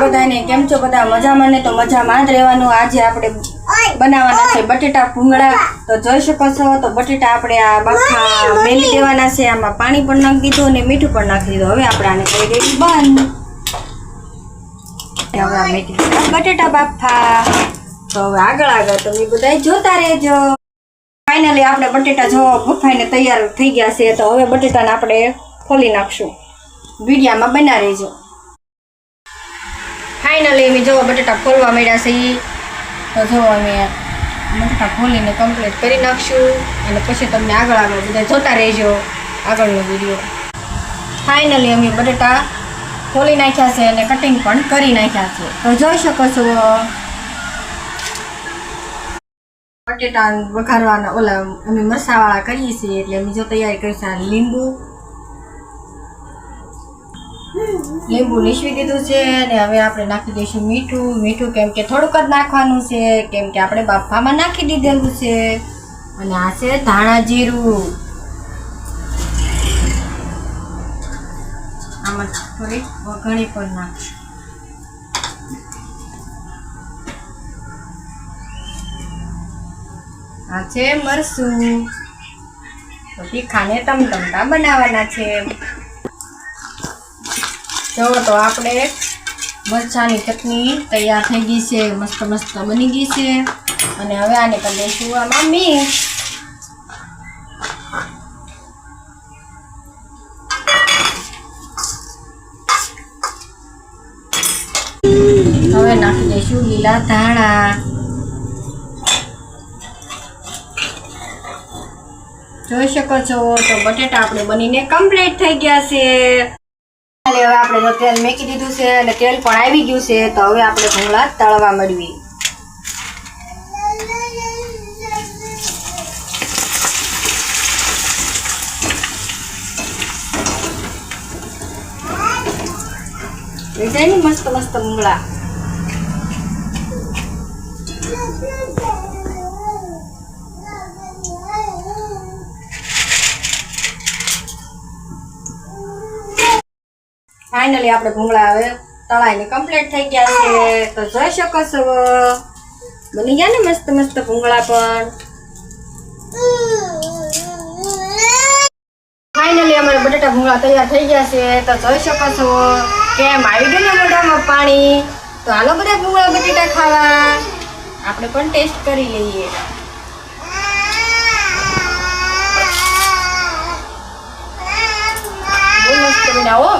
બધાને કેમ છો બધા મજામાં ને? તો મજામાં જ રહેવાનું। આજે આપણે બનાવવાના છે બટેટા ભૂંગળા। તો જોઈ શકો છો તો બટેટા આપણે આ બાફા મેલી દેવાના છે। આમાં પાણી પણ નાખી દીધું અને મીઠું પણ નાખી દીધું। હવે આપણે આને કરી દઈએ બંધ। હવે આ મેકી દીધા બટેટા બાફા। તો હવે આગળ તમે બધા જોતા રહેજો। ફાઇનલી આપણે બટેટા જો બફાઈને તૈયાર થઈ ગયા છે। તો હવે બટેટાને આપણે ખોલી નાખશું। વિડીયામાં બના રહેજો। ફાઇનલી અમે જો બટેટા ખોલવા માંડ્યા છે। તો જો અમે બટેટા ખોલીને કમ્પ્લીટ કરી નાખશું અને પછી તમને આગળ બધા જોતા રહેજો આગળનો વિડીયો। ફાઇનલી અમે બટેટા ખોલી નાખ્યા છે અને કટિંગ પણ કરી નાખ્યા છે। તો જોઈ શકો છો બટેટા વઘારવાના ઓલા અમે મરસાવાળા કરીએ છીએ એટલે અમે જો તૈયારી કરીશું। લીંબુ નીચવી દીધું છે અને હવે આપણે નાખી દઈશું મીઠું કેમ કે થોડુંક જ નાખવાનું છે કેમ કે આપણે બાફામાં નાખી દીધેલું છે। અને આ છે ધાણા જીરું। આમાં થોડીક વઘાણી પણ નાખશું। આ છે મરચું। તો તીખાને ટમટમટા બનાવવાના છે। જો તો આપણે મરચાની ચટણી તૈયાર થઈ ગઈ છે। મસ્ત બની ગઈ છે અને હવે આને કરી દઈશું આમાં મિક્સ। હવે નાખી દઈશું લીલા ધાણા। જોઈ શકો છો તો બટેટા આપણે બનીને કમ્પ્લીટ થઈ ગયા છે। હવે આપણે તેલ મેકી દીધું છે અને તેલ પણ આવી ગયું છે। તો હવે આપણે ભૂંગળા તળવા માંડવી। મસ્ત ભૂંગળા। ફાઇનલી આપણે ભૂંગળા હવે તળાઈને કમ્પ્લીટ થઈ ગયા છે। તો જોઈ શકો છો બની ગયા ને મસ્ત ભૂંગળા પણ। ફાઇનલી અમારે બટેટા ભૂંગળા તૈયાર થઈ ગયા છે। તો જોઈ શકો છો કેમ આવી ગયું ને મોઢામાં પાણી। તો હાલો બધા ભૂંગળા બટેટા ખાવા આપણે પણ ટેસ્ટ કરી લઈએ। બહુ મસ્ત બનાવો।